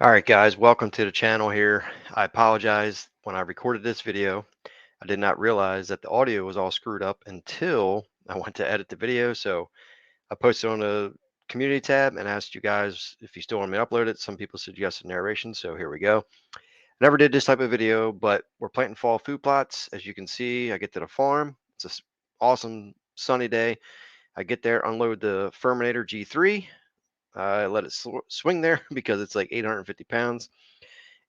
All right, guys, welcome to the channel here. I apologize when I recorded this video. I did not realize that the audio was all screwed up until I went to edit the video. So I posted on the community tab and asked you guys if you still want me to upload it. Some people suggested narration, so here we go. Never did this type of video, but we're planting fall food plots. As you can see, I get to the farm. It's an awesome sunny day. I get there, unload the Furminator G3. I let it swing there because it's like 850 pounds.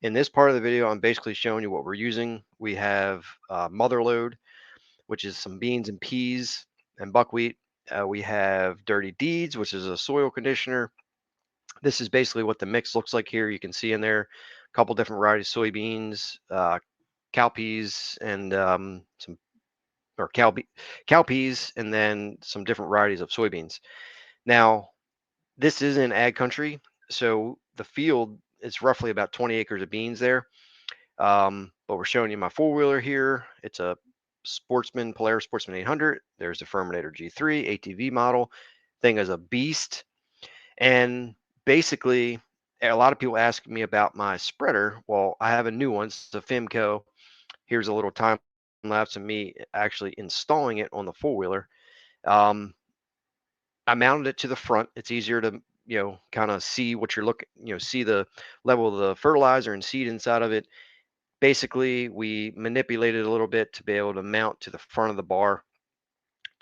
In this part of the video, I'm basically showing you what we're using. We have mother load, which is some beans and peas and buckwheat. We have dirty deeds, which is a soil conditioner. This is basically what the mix looks like here. You can see in there a couple different varieties: soybeans, cowpeas, and some or cowpeas, and then some different varieties of soybeans. Now, this is in ag country, so the field is roughly about 20 acres of beans there. But we're showing you my four-wheeler here. It's a Polaris Sportsman 800. There's the Furminator G3 ATV model. Thing is a beast. And basically, a lot of people ask me about my spreader. Well, I have a new one. It's a Fimco. Here's a little time lapse of me actually installing it on the four-wheeler. I mounted it to the front. It's easier to kind of see what you're looking, see the level of the fertilizer and seed inside of it. Basically, we manipulated a little bit to be able to mount to the front of the bar.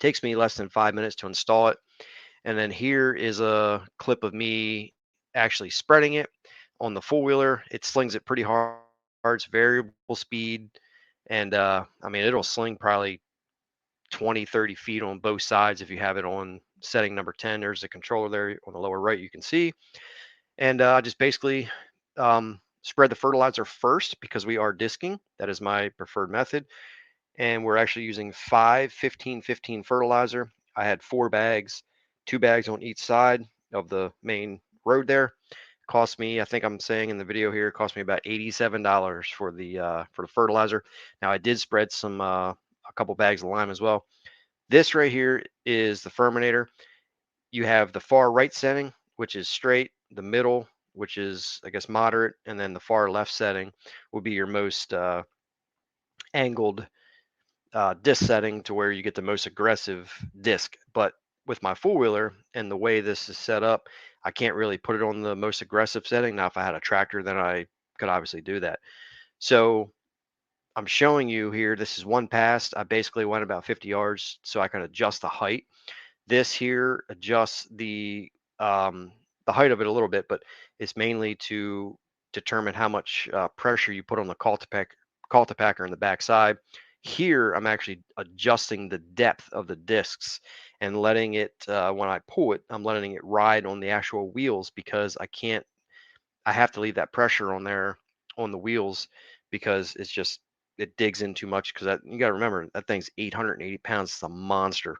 Takes me less than 5 minutes to install it. And then here is a clip of me actually spreading it on the four-wheeler. It slings it pretty hard. It's variable speed. And I mean, it'll sling probably 20, 30 feet on both sides if you have it on setting number 10. There's the controller there on the lower right, you can see. And just basically spread the fertilizer first because we are disking. That is my preferred method. And we're actually using 15-15 fertilizer. I had 4 bags, 2 bags on each side of the main road there. Cost me, I think I'm saying in the video here, cost me about $87 for the fertilizer. Now I did spread some a couple bags of lime as well. This right here is the Furminator. You have the far right setting, which is straight, the middle, which is, I guess, moderate, and then the far left setting will be your most angled disc setting to where you get the most aggressive disc. But with my four-wheeler and the way this is set up, I can't really put it on the most aggressive setting. Now, if I had a tractor, then I could obviously do that. So I'm showing you here, this is one pass. I basically went about 50 yards so I can adjust the height. This here adjusts the height of it a little bit, but it's mainly to determine how much pressure you put on the cultipacker in the backside. Here, I'm actually adjusting the depth of the discs and letting it, when I pull it, I'm letting it ride on the actual wheels because I have to leave that pressure on there on the wheels because it digs in too much because you got to remember that thing's 880 pounds. It's a monster.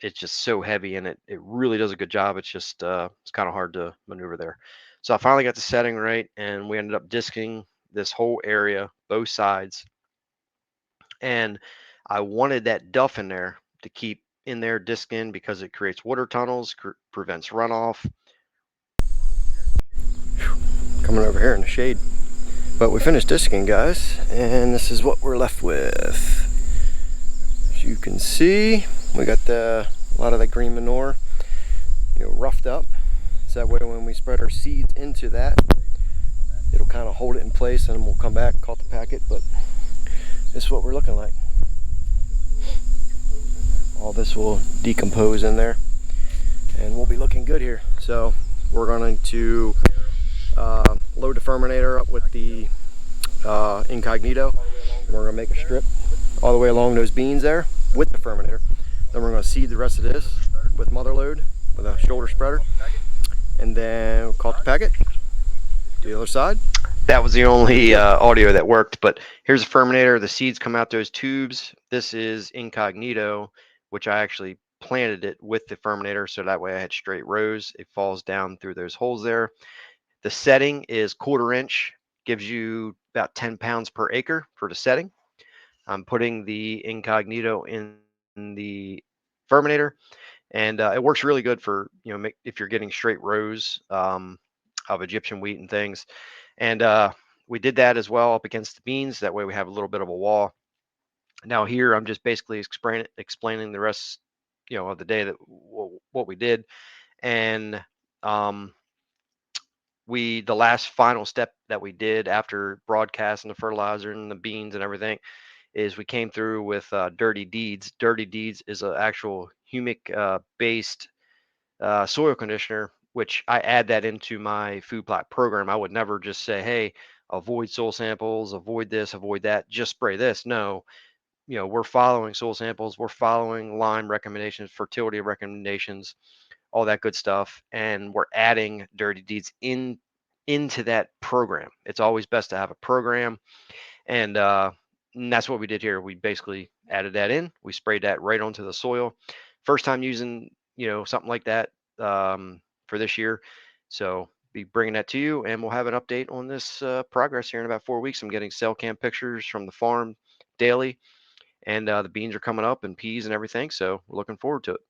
It's just so heavy and it really does a good job. It's just it's kind of hard to maneuver there. So I finally got the setting right and we ended up disking this whole area, both sides. And I wanted that duff in there to keep in there disking because it creates water tunnels, prevents runoff. Coming over here in the shade. But we finished disking, guys, and this is what we're left with. As you can see, we got a lot of the green manure, roughed up. So that way when we spread our seeds into that, it'll kind of hold it in place and then we'll come back, cultipack it. But this is what we're looking like. All this will decompose in there and we'll be looking good here. So we're going to load the Furminator up with the Incognito. We're going to make a strip all the way along those beans there with the Furminator. Then we're going to seed the rest of this with mother load with a shoulder spreader, and then we'll cultipack it to the other side. That was the only audio that worked, but here's the Furminator. The seeds come out those tubes. This is Incognito, which I actually planted it with the Furminator, so that way I had straight rows. It falls down through those holes there. The setting is 1/4 inch, gives you about 10 pounds per acre for the setting. I'm putting the Incognito in the Furminator, and it works really good for if you're getting straight rows. of Egyptian wheat and things. And we did that as well up against the beans. That way we have a little bit of a wall. Now here I'm just basically explaining the rest, of the day that what we did. And um, the last final step that we did after broadcasting the fertilizer and the beans and everything is we came through with Dirty Deeds. Dirty Deeds is an actual humic based soil conditioner, which I add that into my food plot program. I would never just say, hey, avoid soil samples, avoid this, avoid that, just spray this. No, we're following soil samples, we're following lime recommendations, fertility recommendations, all that good stuff, and we're adding Dirty Deeds into that program. It's always best to have a program, and that's what we did here. We basically added that in. We sprayed that right onto the soil. First time using, something like that for this year. So be bringing that to you, and we'll have an update on this progress here in about 4 weeks. I'm getting cell cam pictures from the farm daily, and the beans are coming up and peas and everything. So we're looking forward to it.